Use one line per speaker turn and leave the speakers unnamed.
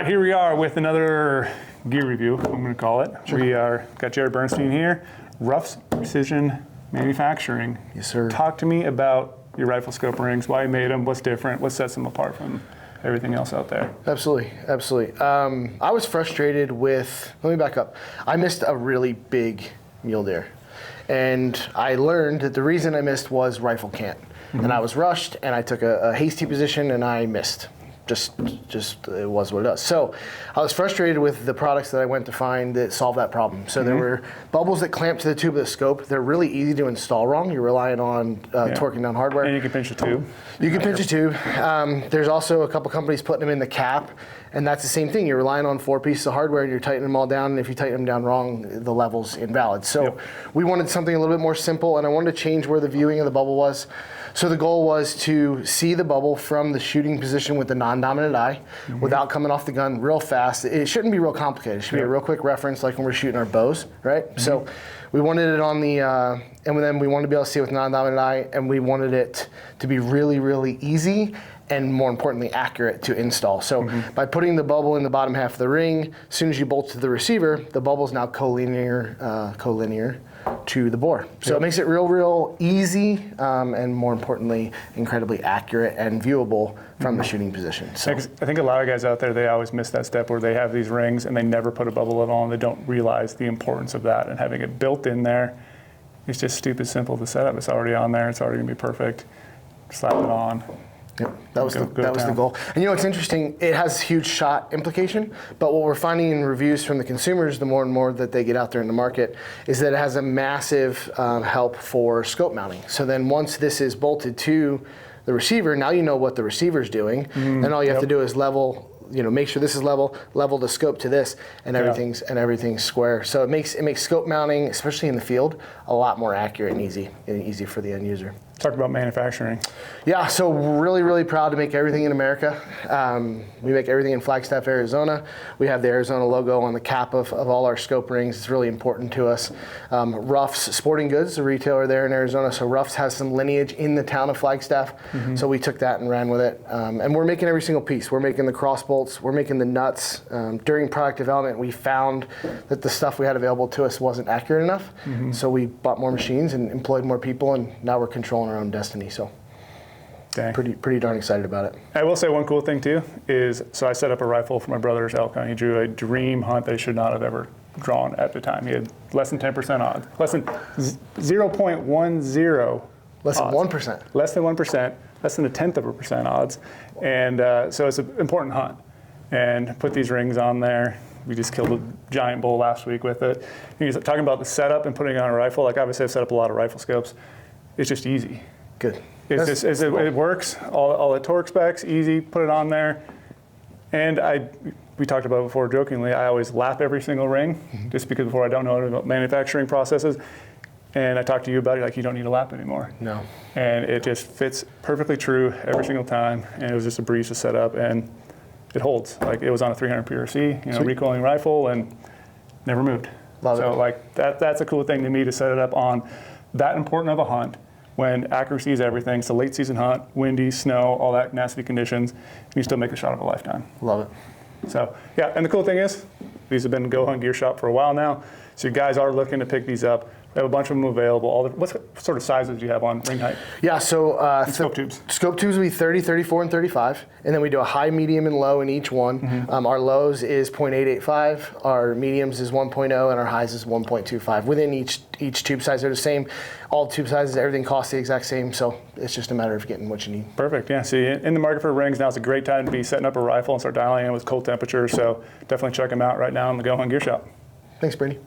right, here we are with another gear review, I'm going to call it.
Sure.
We got Jared Bernstein here, Ruff's Precision Manufacturing.
Yes, sir.
Talk to me about your rifle scope rings, why you made them, what's different, what sets them apart from everything else out there.
Absolutely, absolutely. I was frustrated with, let me back up. I missed a really big mule deer. And I learned that the reason I missed was rifle cant. Mm-hmm. And I was rushed and I took a hasty position and I missed. Just it was what it does. So I was frustrated with the products that I went to find that solved that problem. So there were bubbles that clamp to the tube of the scope. They're really easy to install wrong. You're relying on torquing down hardware.
And you can pinch a tube.
You can pinch a tube. There's also a couple companies putting them in the cap, and that's the same thing. You're relying on 4 pieces of hardware and you're tightening them all down, and if you tighten them down wrong, the level's invalid. So we wanted something a little bit more simple, and I wanted to change where the viewing of the bubble was. So the goal was to see the bubble from the shooting position with the non-dominant eye without coming off the gun real fast. It shouldn't be real complicated. It should be a real quick reference like when we're shooting our bows, right? So we wanted it on the, and then we wanted to be able to see it with non-dominant eye, and we wanted it to be really, really easy and more importantly, accurate to install. So by putting the bubble in the bottom half of the ring, as soon as you bolt to the receiver, the bubble is now collinear to the bore. So it makes it real easy, and more importantly, incredibly accurate and viewable from the shooting position. So
I think a lot of guys out there, they always miss that step where they have these rings and they never put a bubble at all, and they don't realize the importance of that. And having it built in there, it's just stupid simple to set up. It's already on there. It's already gonna be perfect. Slap it on.
Yep, that was the goal. And you know, it's interesting, it has huge shot implication, but what we're finding in reviews from the consumers, the more and more that they get out there in the market, is that it has a massive help for scope mounting. So then once this is bolted to the receiver, now you know what the receiver's doing, and all you have to do is level, make sure this is level the scope to this, and everything's square. So it makes scope mounting, especially in the field, a lot more accurate and easy for the end user.
Talk about manufacturing.
Yeah, so really proud to make everything in America. We make everything in Flagstaff, Arizona. We have the Arizona logo on the cap of all our scope rings. It's really important to us. Ruff's Sporting Goods, a retailer there in Arizona. So Ruff's has some lineage in the town of Flagstaff. So we took that and ran with it. And we're making every single piece. We're making the cross bolts. We're making the nuts. During product development, we found that the stuff we had available to us wasn't accurate enough. So we bought more machines and employed more people, and now we're controlling our own destiny. So pretty darn excited about it.
I will say one cool thing too is, so I set up a rifle for my brother's elk hunt. He drew a dream hunt that he should not have ever drawn at the time. He had less than 10% odds, less than 0.10.
Less than 1%.
Less than 1%, less than 1/10% odds. And so it's an important hunt. And put these rings on there. We just killed a giant bull last week with it. He's talking about the setup and putting it on a rifle. Like obviously I've set up a lot of rifle scopes. It's just easy.
Good.
It works. All the torque specs, easy. Put it on there. And we talked about it before jokingly. I always lap every single ring, just because before I don't know about manufacturing processes. And I talked to you about it. Like you don't need a lap anymore.
No.
And it just fits perfectly true every single time. And it was just a breeze to set up, and it holds. Like it was on a 300 PRC, recoiling rifle, and never moved.
Love it.
So like that's a cool thing to me to set it up on that important of a hunt. When accuracy is everything, it's a late season hunt, windy, snow, all that nasty conditions, and you still make a shot of a lifetime.
Love it.
So yeah, and the cool thing is, these have been GOHUNT Gear Shop for a while now, so you guys are looking to pick these up. We have a bunch of them available. What sort of sizes do you have on ring height?
Yeah, so
scope tubes.
Scope tubes will be 30, 34, and 35, and then we do a high, medium, and low in each one. Our lows is 0.885, our mediums is 1.0, and our highs is 1.25. Within each tube size, they're the same. All tube sizes, everything costs the exact same, so it's just a matter of getting what you need.
Perfect, yeah. See, in the market for rings, now is a great time to be setting up a rifle and start dialing in with cold temperatures, so definitely check them out right now in the GOHUNT Gear Shop.
Thanks, Brady.